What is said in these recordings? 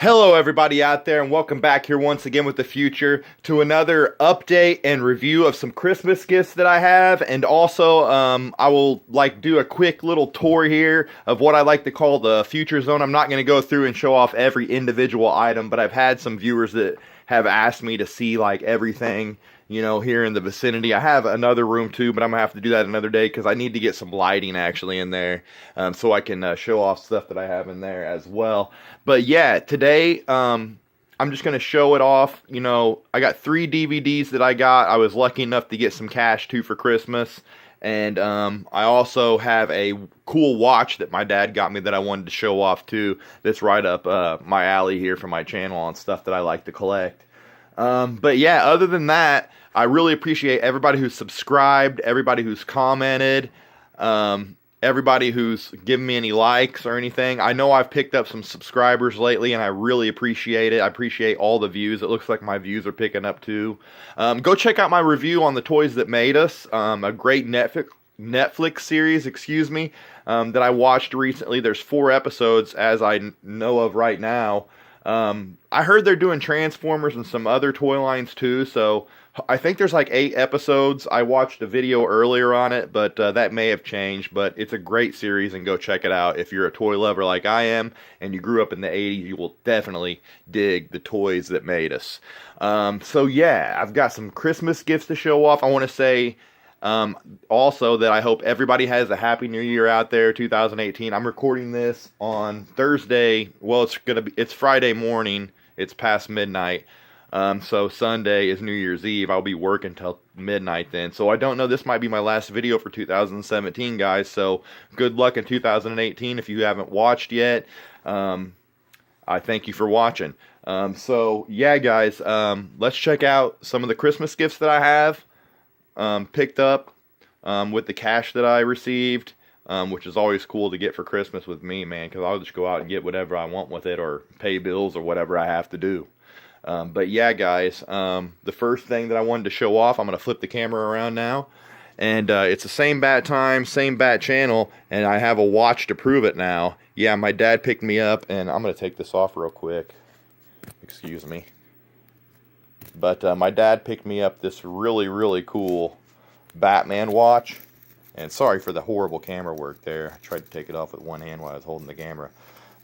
Hello, everybody out there, and welcome back here once again with the future to another update and review of some Christmas gifts that I have, and also I will do a quick little tour here of what I like to call the future zone. I'm not going to go through and show off every individual item, but I've had some viewers that have asked me to see everything, here in the vicinity. I have another room too, but I'm gonna have to do that another day because I need to get some lighting actually in there, so I can show off stuff that I have in there as well. But yeah, today I'm just gonna show it off. I got 3 DVDs that I got. I was lucky enough to get some cash too for Christmas. And I also have a cool watch that my dad got me that I wanted to show off too. That's right up my alley here for my channel on stuff that I like to collect. But yeah, other than that, I really appreciate everybody who's subscribed, everybody who's commented, everybody who's given me any likes or anything. I know I've picked up some subscribers lately, and I really appreciate it. I appreciate all the views. It looks like my views are picking up too. Go check out my review on The Toys That Made Us, a great Netflix series, that I watched recently. There's 4 episodes as I know of right now. I heard they're doing Transformers and some other toy lines too, so I think there's 8 episodes. I watched a video earlier on it, but that may have changed. But it's a great series, and go check it out. If you're a toy lover like I am, and you grew up in the 80s, you will definitely dig The Toys That Made Us. So yeah, I've got some Christmas gifts to show off. I want to say also that I hope everybody has a happy new year out there, 2018. I'm recording this on Thursday. Well, it's Friday morning. It's past midnight. So Sunday is New Year's Eve. I'll be working till midnight then. So I don't know. This might be my last video for 2017, guys. So good luck in 2018 if you haven't watched yet. I thank you for watching. So yeah, guys, let's check out some of the Christmas gifts that I have picked up with the cash that I received, which is always cool to get for Christmas with me, man, because I'll just go out and get whatever I want with it, or pay bills or whatever I have to do. But yeah, guys, the first thing that I wanted to show off, I'm going to flip the camera around now, and it's the same bat time, same bat channel, and I have a watch to prove it now. Yeah, my dad picked me up, and I'm going to take this off real quick. Excuse me. But my dad picked me up this really, really cool Batman watch. And sorry for the horrible camera work there. I tried to take it off with one hand while I was holding the camera.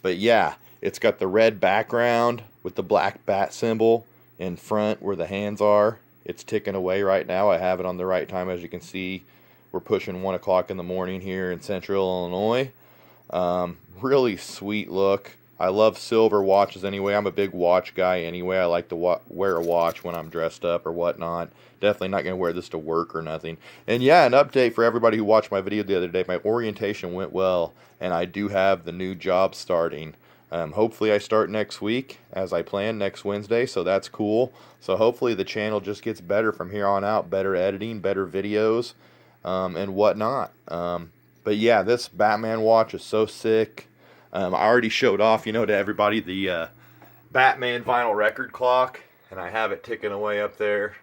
But yeah, it's got the red background with the black bat symbol in front where the hands are. It's ticking away right now. I have it on the right time. As you can see, we're pushing 1 o'clock in the morning here in Central Illinois. Really sweet look. I love silver watches anyway. I'm a big watch guy anyway. I like to wear a watch when I'm dressed up or whatnot. Definitely not going to wear this to work or nothing. And yeah, an update for everybody who watched my video the other day. My orientation went well, and I do have the new job starting. Hopefully I start next week as I planned, next Wednesday, so that's cool. So hopefully the channel just gets better from here on out. Better editing, better videos, and whatnot. But yeah, this Batman watch is so sick. I already showed off, to everybody the Batman vinyl record clock, and I have it ticking away up there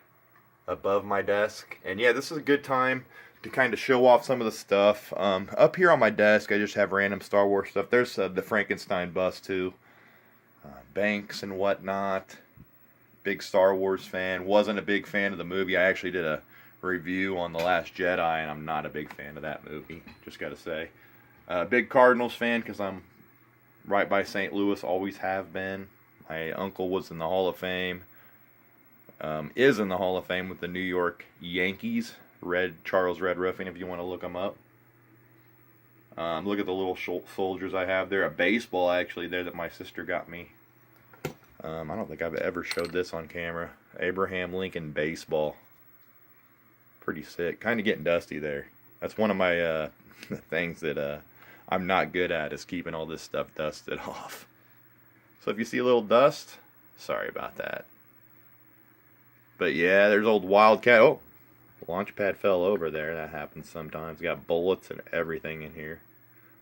above my desk. And yeah, this is a good time to kind of show off some of the stuff. Up here on my desk, I just have random Star Wars stuff. There's the Frankenstein bust too, Banks and whatnot. Big Star Wars fan. Wasn't a big fan of the movie. I actually did a review on The Last Jedi, and I'm not a big fan of that movie, just gotta say. Big Cardinals fan because I'm right by St. Louis, always have been. My uncle was in the Hall of Fame, is in the Hall of Fame with the New York Yankees. Charles Red Roofing, if you want to look them up. Look at the little soldiers I have there. A baseball, actually, there that my sister got me. I don't think I've ever showed this on camera. Abraham Lincoln baseball. Pretty sick. Kind of getting dusty there. That's one of my things that I'm not good at, is keeping all this stuff dusted off. So if you see a little dust, sorry about that. But yeah, there's old Wildcat. Oh, the launch pad fell over there. That happens sometimes. Got bullets and everything in here.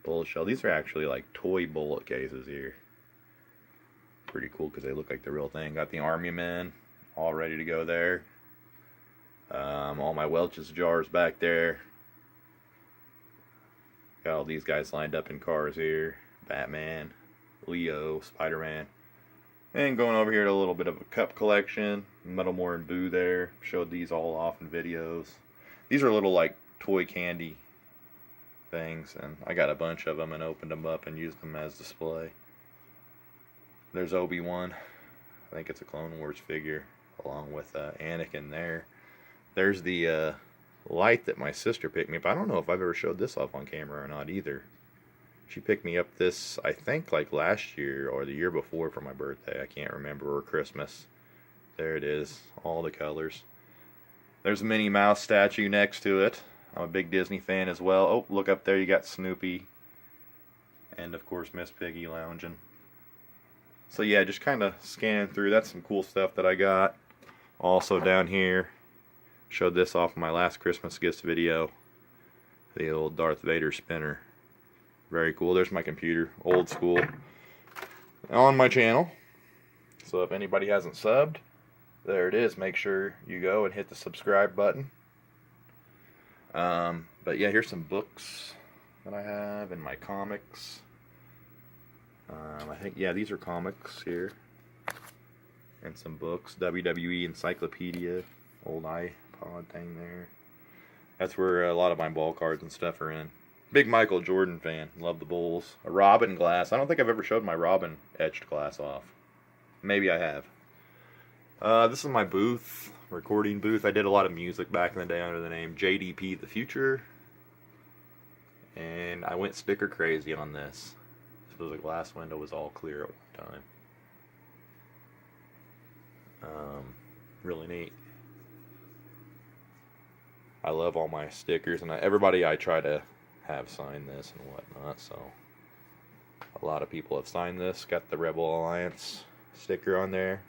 Bullet shell. These are actually like toy bullet cases here. Pretty cool because they look like the real thing. Got the Army Men all ready to go there. All my Welch's jars back there. Got all these guys lined up in cars here. Batman, Leo, Spider-Man. And going over here to a little bit of a cup collection. Metalmore and Boo there. Showed these all off in videos. These are little like toy candy things, and I got a bunch of them and opened them up and used them as display. There's Obi-Wan. I think it's a Clone Wars figure, along with Anakin there. There's the light that my sister picked me up. I don't know if I've ever showed this off on camera or not either. She picked me up this, I think, like last year or the year before for my birthday. I can't remember, or Christmas. There it is, all the colors. There's a Minnie Mouse statue next to it. I'm a big Disney fan as well. Oh, look up there, you got Snoopy. And, of course, Miss Piggy lounging. So, yeah, just kind of scanning through. That's some cool stuff that I got. Also, down here, showed this off in my last Christmas gifts video. The old Darth Vader spinner. Very cool. There's my computer. Old school. On my channel. So, if anybody hasn't subbed, there it is. Make sure you go and hit the subscribe button. But yeah, here's some books that I have and my comics. I think, yeah, these are comics here. And some books. WWE Encyclopedia. Old iPod thing there. That's where a lot of my ball cards and stuff are in. Big Michael Jordan fan. Love the Bulls. A Robin glass. I don't think I've ever showed my Robin etched glass off. Maybe I have. This is my booth, recording booth. I did a lot of music back in the day under the name JDP The Future. And I went sticker crazy on this. So the glass window was all clear at one time. Really neat. I love all my stickers, and everybody I try to have sign this and whatnot, so a lot of people have signed this. Got the Rebel Alliance sticker on there.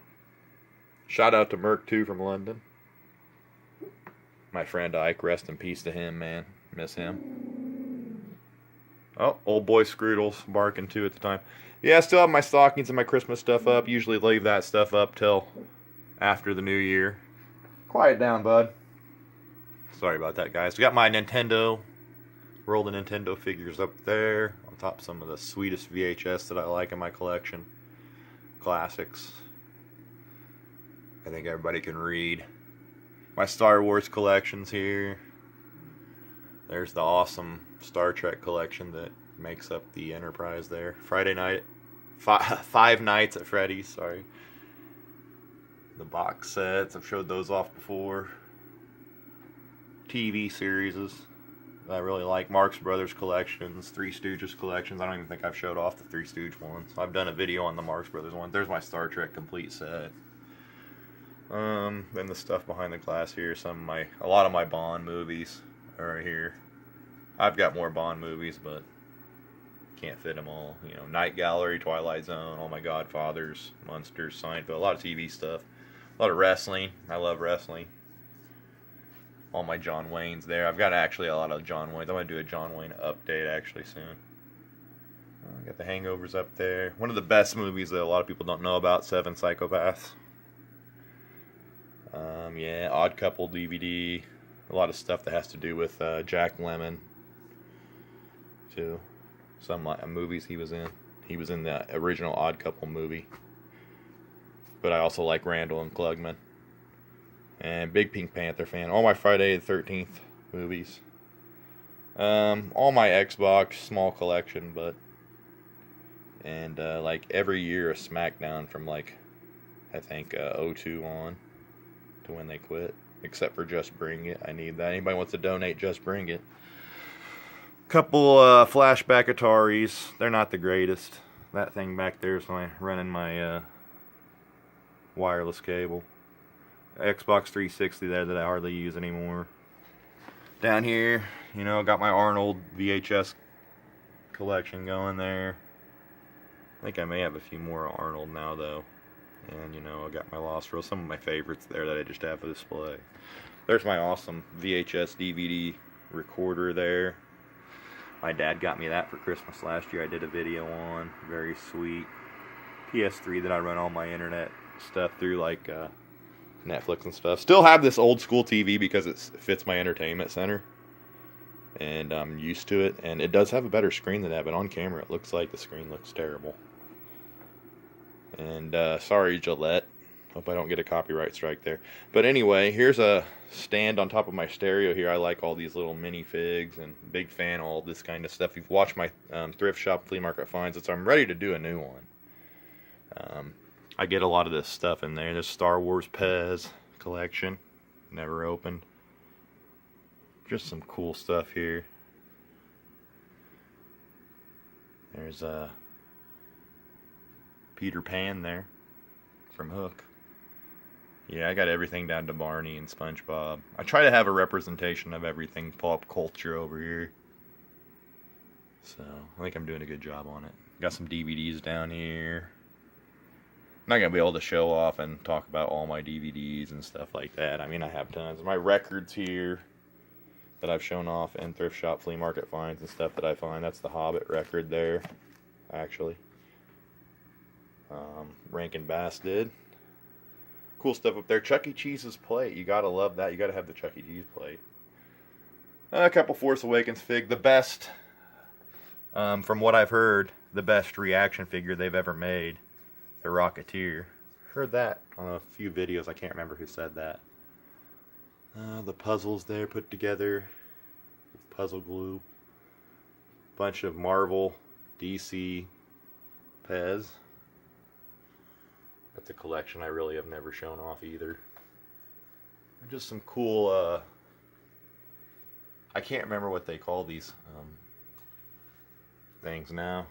Shout out to Merc 2 from London. My friend Ike, rest in peace to him, man. Miss him. Oh, old boy Scroodles barking too at the time. Yeah, I still have my stockings and my Christmas stuff up. Usually leave that stuff up till after the new year. Quiet down, bud. Sorry about that, guys. We got my Nintendo, World of Nintendo figures up there. On top of some of the sweetest VHS that I like in my collection. Classics. I think everybody can read. My Star Wars collection's here. There's the awesome Star Trek collection that makes up the Enterprise there. Friday night. Five Nights at Freddy's, sorry. The box sets, I've showed those off before. TV series I really like. Marx Brothers collections, Three Stooges collections. I don't even think I've showed off the Three Stooge ones. I've done a video on the Marx Brothers one. There's my Star Trek complete set. Then the stuff behind the glass here. A lot of my Bond movies are here. I've got more Bond movies, but can't fit them all. You know, Night Gallery, Twilight Zone, all my Godfathers, Munsters, Seinfeld, a lot of TV stuff. A lot of wrestling. I love wrestling. All my John Waynes there. I've got actually a lot of John Waynes. I'm going to do a John Wayne update actually soon. I got the Hangovers up there. One of the best movies that a lot of people don't know about, Seven Psychopaths. Yeah, Odd Couple DVD. A lot of stuff that has to do with Jack Lemmon, too. Some movies he was in. He was in the original Odd Couple movie. But I also like Randall and Klugman. And big Pink Panther fan. All my Friday the 13th movies. All my Xbox, small collection, but... And, like, every year a SmackDown from, like, I think, 02 on to when they quit. Except for Just Bring It. I need that. Anybody wants to donate, Just Bring It. Couple, flashback Ataris. They're not the greatest. That thing back there is running my, wireless cable. Xbox 360 there that I hardly use anymore. Down here, you know, got my Arnold VHS collection going there. I think I may have a few more Arnold now, though. And, you know, I got my Lost World, some of my favorites there that I just have for display. There's my awesome VHS DVD recorder there. My dad got me that for Christmas last year. I did a video on. Very sweet. PS3 that I run all my internet stuff through, like Netflix and stuff. Still have this old school TV because it fits my entertainment center. And I'm used to it. And it does have a better screen than that, but on camera it looks like the screen looks terrible. And sorry, Gillette. Hope I don't get a copyright strike there. But anyway, here's a stand on top of my stereo here. I like all these little minifigs and big fan of all this kind of stuff. You've watched my thrift shop flea market finds, so I'm ready to do a new one. I get a lot of this stuff in there. There's Star Wars Pez collection, never opened. Just some cool stuff here. There's Peter Pan there from Hook. Yeah, I got everything down to Barney and SpongeBob. I try to have a representation of everything pop culture over here. So, I think I'm doing a good job on it. Got some DVDs down here. Not going to be able to show off and talk about all my DVDs and stuff like that. I mean, I have tons. My records here that I've shown off in thrift shop flea market finds and stuff that I find. That's the Hobbit record there, actually. Rankin Bass did. Cool stuff up there. Chuck E. Cheese's plate. You gotta love that. You gotta have the Chuck E. Cheese plate. A couple Force Awakens fig. The best, from what I've heard, the best reaction figure they've ever made. The Rocketeer. Heard that on a few videos. I can't remember who said that. The puzzles there put together with puzzle glue. Bunch of Marvel, DC, Pez. That's a collection I really have never shown off either. Just some cool, I can't remember what they call these things now.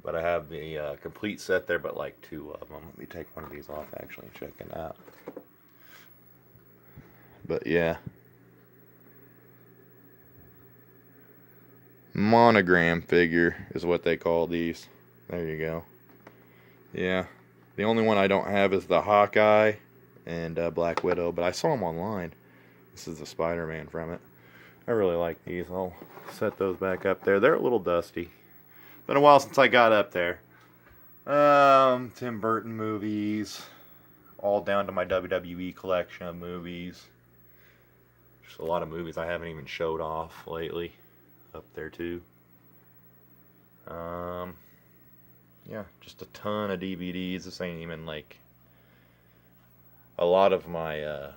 But I have the complete set there, but like 2 of them. Let me take one of these off actually and check it out. But yeah. Monogram figure is what they call these. There you go. Yeah. The only one I don't have is the Hawkeye and Black Widow, but I saw them online. This is the Spider-Man from it. I really like these. I'll set those back up there. They're a little dusty. Been a while since I got up there. Tim Burton movies. All down to my WWE collection of movies. Just a lot of movies I haven't even showed off lately. Up there too. Yeah, just a ton of DVDs. This ain't even like a lot of my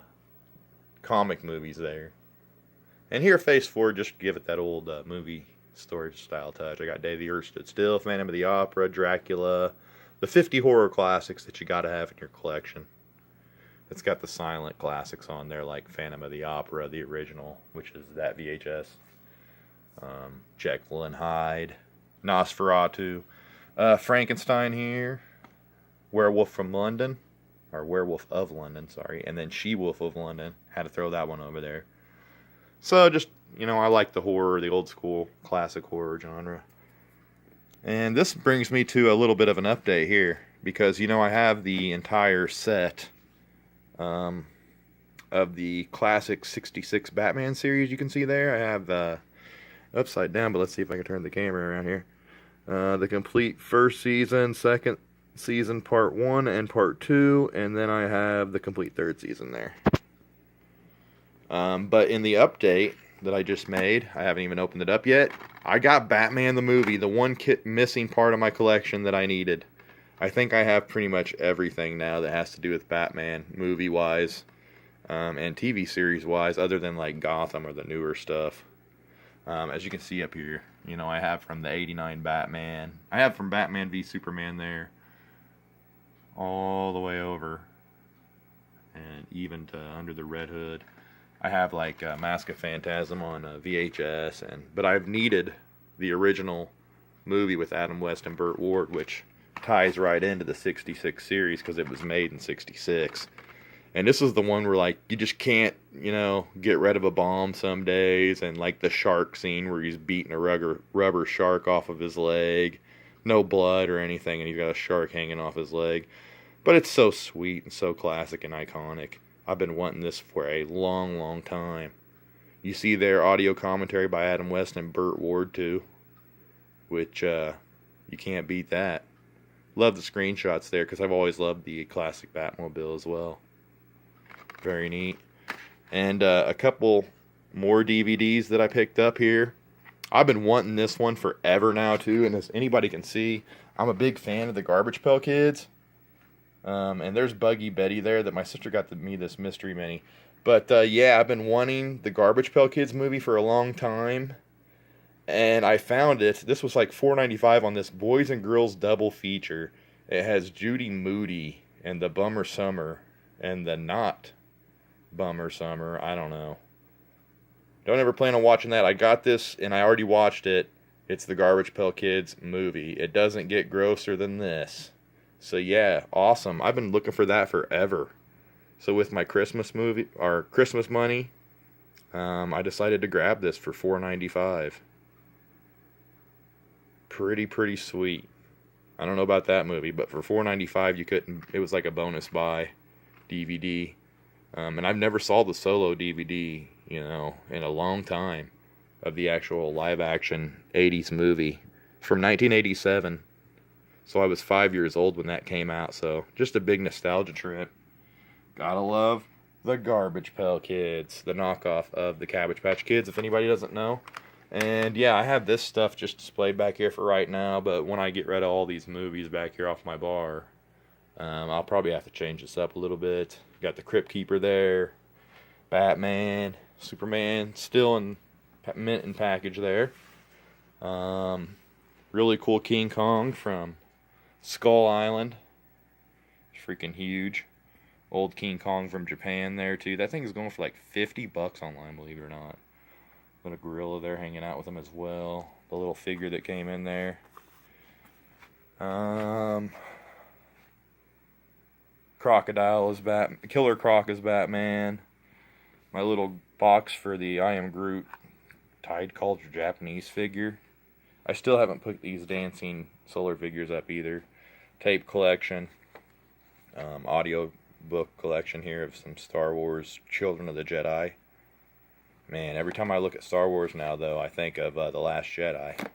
comic movies there. And here, Phase 4, just give it that old movie storage style touch. I got Day the Earth Stood Still, Phantom of the Opera, Dracula, the 50 horror classics that you gotta have in your collection. It's got the silent classics on there, like Phantom of the Opera, the original, which is that VHS. Jekyll and Hyde, Nosferatu, Frankenstein here, Werewolf from London, or Werewolf of London, sorry, and then She-Wolf of London. Had to throw that one over there. So just, I like the horror, the old school classic horror genre. And this brings me to a little bit of an update here, because, I have the entire set of the classic 66 Batman series you can see there. I have upside down, but let's see if I can turn the camera around here. The complete first season, second season, part 1 and part 2, and then I have the complete third season there. But in the update that I just made, I haven't even opened it up yet, I got Batman the movie, the one missing part of my collection that I needed. I think I have pretty much everything now that has to do with Batman, movie-wise, and TV series-wise, other than like Gotham or the newer stuff. As you can see up here, I have from the 89 Batman. I have from Batman v Superman there, all the way over, and even to Under the Red Hood. I have like Mask of Phantasm on VHS, but I've needed the original movie with Adam West and Burt Ward, which ties right into the 66 series because it was made in 66. And this is the one where, like, you just can't, get rid of a bomb some days. And, like, the shark scene where he's beating a rubber shark off of his leg. No blood or anything, and he's got a shark hanging off his leg. But it's so sweet and so classic and iconic. I've been wanting this for a long, long time. You see there audio commentary by Adam West and Burt Ward, too. Which, you can't beat that. Love the screenshots there, because I've always loved the classic Batmobile as well. Very neat. And a couple more DVDs that I picked up here. I've been wanting this one forever now too, and as anybody can see, I'm a big fan of the Garbage Pail Kids. And there's Buggy Betty there that my sister got me this mystery mini. But yeah, I've been wanting the Garbage Pail Kids movie for a long time, and I found it. This was like $4.95 on this Boys and Girls double feature. It has Judy Moody and the Bummer Summer and the not Bummer Summer. I don't know. Don't ever plan on watching that. I got this and I already watched it. It's the Garbage Pail Kids movie. It doesn't get grosser than this. So yeah, awesome. I've been looking for that forever. So with my Christmas movie or Christmas money, I decided to grab this for $4.95. Pretty sweet. I don't know about that movie, but for $4.95 you couldn't. It was like a bonus buy DVD. And I've never saw the solo DVD, in a long time, of the actual live action 80s movie from 1987. So I was 5 years old when that came out. So just a big nostalgia trip. Gotta love the Garbage Pail Kids, the knockoff of the Cabbage Patch Kids, if anybody doesn't know. And yeah, I have this stuff just displayed back here for right now, but when I get rid of all these movies back here off my bar, I'll probably have to change this up a little bit. Got the Crypt Keeper there, Batman, Superman, still in mint and package there. Really cool King Kong from Skull Island. Freaking huge. Old King Kong from Japan there too. That thing is going for like $50 online, believe it or not. Got a gorilla there hanging out with him as well. The little figure that came in there. Crocodile is Killer Croc is Batman. My little box for the I Am Groot Tide Culture Japanese figure. I still haven't put these dancing solar figures up either. Tape collection. Audio book collection here of some Star Wars Children of the Jedi. Man, every time I look at Star Wars now, though, I think of The Last Jedi.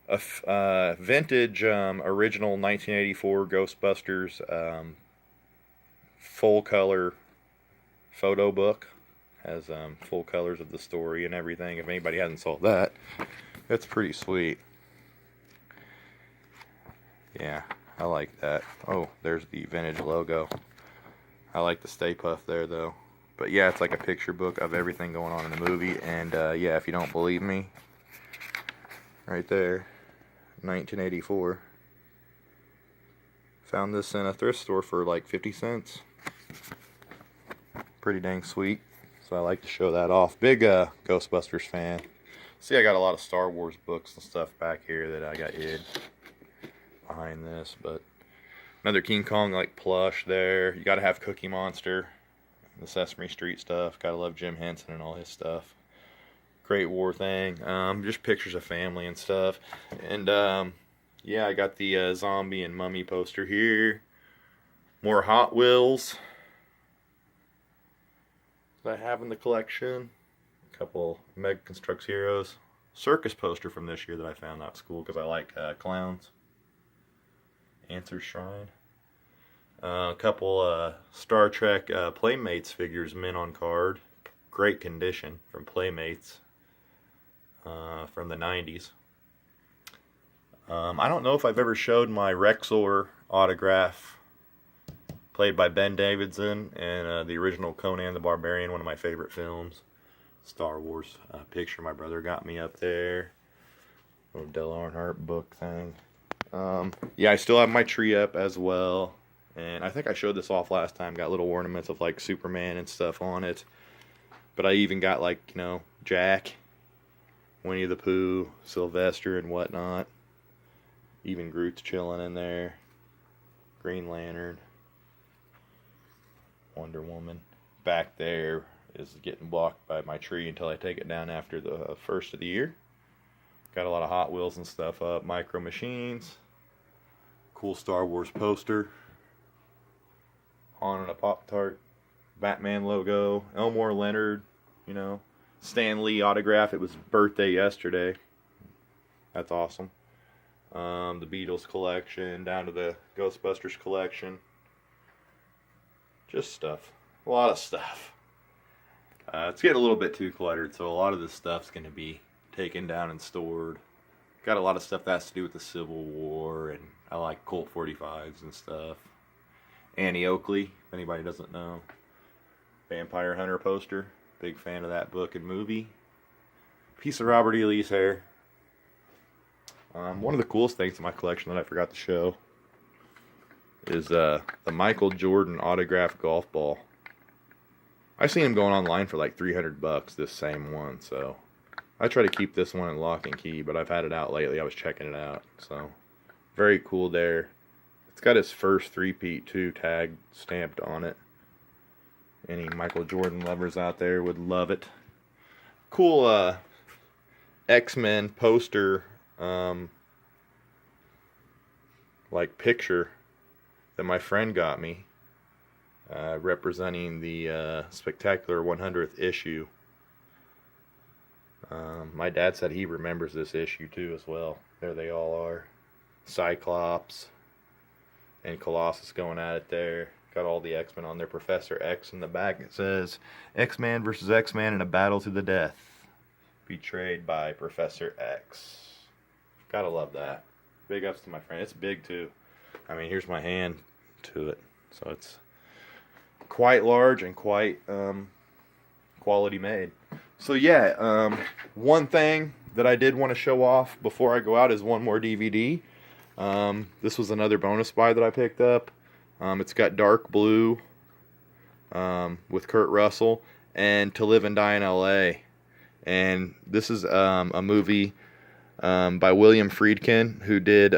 A vintage, original 1984 Ghostbusters full color photo book. Has full colors of the story and everything. If anybody hasn't saw that, it's pretty sweet. Yeah, I like that. Oh, there's the vintage logo. I like the Stay Puft there, though. But yeah, it's like a picture book of everything going on in the movie. And yeah, if you don't believe me, right there, 1984. Found this in a thrift store for like 50 cents. Pretty dang sweet. So I like to show that off. Big Ghostbusters fan. See, I got a lot of Star Wars books and stuff back here that I got hid behind this. But another King Kong like plush there. You gotta have Cookie Monster. The Sesame Street stuff. Gotta love Jim Henson and all his stuff. Great War thing. Just pictures of family and stuff. And yeah, I got the zombie and mummy poster here. More Hot Wheels that I have in the collection. A couple Meg Constructs Heroes. Circus poster from this year that I found out school because I like clowns. Answer Shrine. A couple Star Trek Playmates figures, mint on card. Great condition from Playmates from the 90s. I don't know if I've ever showed my Rexor autograph played by Ben Davidson and the original Conan the Barbarian, one of my favorite films. Star Wars picture my brother got me up there. Little Dale Earnhardt book thing. Yeah, I still have my tree up as well. And I think I showed this off last time. Got little ornaments of like Superman and stuff on it. But I even got like, Jack, Winnie the Pooh, Sylvester and whatnot. Even Groot's chilling in there. Green Lantern. Wonder Woman. Back there is getting blocked by my tree until I take it down after the first of the year. Got a lot of Hot Wheels and stuff up. Micro Machines. Cool Star Wars poster. Han and a Pop-Tart, Batman logo, Elmore Leonard, Stan Lee autograph. It was birthday yesterday. That's awesome. The Beatles collection, down to the Ghostbusters collection. Just stuff. A lot of stuff. It's getting a little bit too cluttered, so a lot of this stuff's going to be taken down and stored. Got a lot of stuff that has to do with the Civil War, and I like Colt 45s and stuff. Annie Oakley, if anybody doesn't know. Vampire Hunter poster. Big fan of that book and movie. Piece of Robert E. Lee's hair. One of the coolest things in my collection that I forgot to show is the Michael Jordan autographed golf ball. I seen him going online for like $300, this same one, so I try to keep this one in lock and key, but I've had it out lately. I was checking it out, so very cool there. It's got his first three-peat too tag stamped on it. Any Michael Jordan lovers out there would love it. Cool X-Men poster like picture that my friend got me representing the spectacular 100th issue. My dad said he remembers this issue too as well. There they all are. Cyclops and Colossus going at it there. Got all the X-Men on there. Professor X in the back. It says, X-Man versus X-Man in a battle to the death. Betrayed by Professor X. Gotta love that. Big ups to my friend. It's big too. I mean, here's my hand to it. So it's quite large and quite quality made. So yeah, one thing that I did want to show off before I go out is one more DVD. This was another bonus buy that I picked up. It's got Dark Blue with Kurt Russell and To Live and Die in L.A. And this is a movie by William Friedkin, who did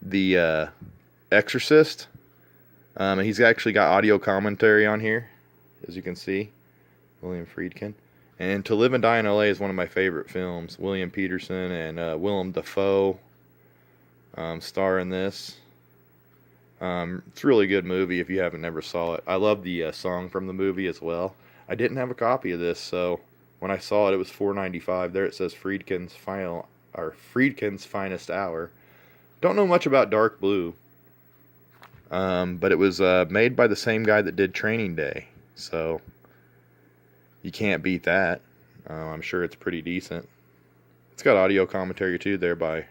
The Exorcist. He's actually got audio commentary on here, as you can see. William Friedkin. And To Live and Die in L.A. is one of my favorite films. William Peterson and Willem Dafoe star in this. It's a really good movie if you haven't never saw it. I love the song from the movie as well. I didn't have a copy of this, so when I saw it, it was $4.95. There it says Friedkin's Finest Hour. Don't know much about Dark Blue, but it was made by the same guy that did Training Day, so you can't beat that. I'm sure it's pretty decent. It's got audio commentary too there by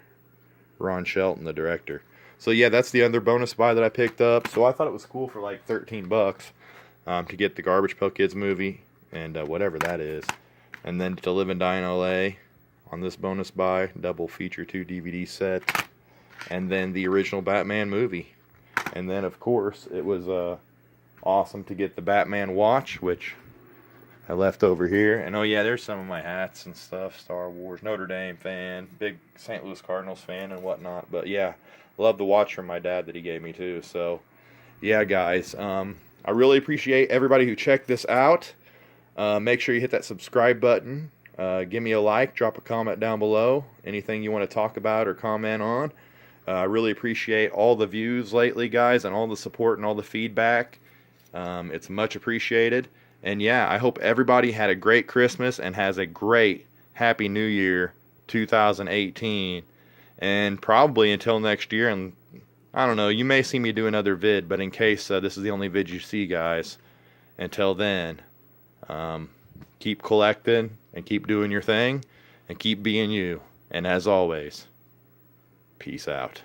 Ron Shelton, the director. So yeah, that's the other bonus buy that I picked up. So I thought it was cool for like $13 to get the Garbage Pail Kids movie and whatever that is, and then To Live and Die in L.A. on this bonus buy, double feature 2 DVD set, and then the original Batman movie. And then of course it was awesome to get the Batman watch, which I left over here. And oh yeah, there's some of my hats and stuff. Star Wars, Notre Dame fan, big St. Louis Cardinals fan and whatnot. But yeah, love the watch from my dad that he gave me too. So yeah, guys, I really appreciate everybody who checked this out. Make sure you hit that subscribe button. Give me a like, drop a comment down below. Anything you want to talk about or comment on. I really appreciate all the views lately, guys, and all the support and all the feedback. It's much appreciated. And yeah, I hope everybody had a great Christmas and has a great Happy New Year 2018. And probably until next year, and I don't know, you may see me do another vid, but in case this is the only vid you see, guys, until then, keep collecting and keep doing your thing and keep being you. And as always, peace out.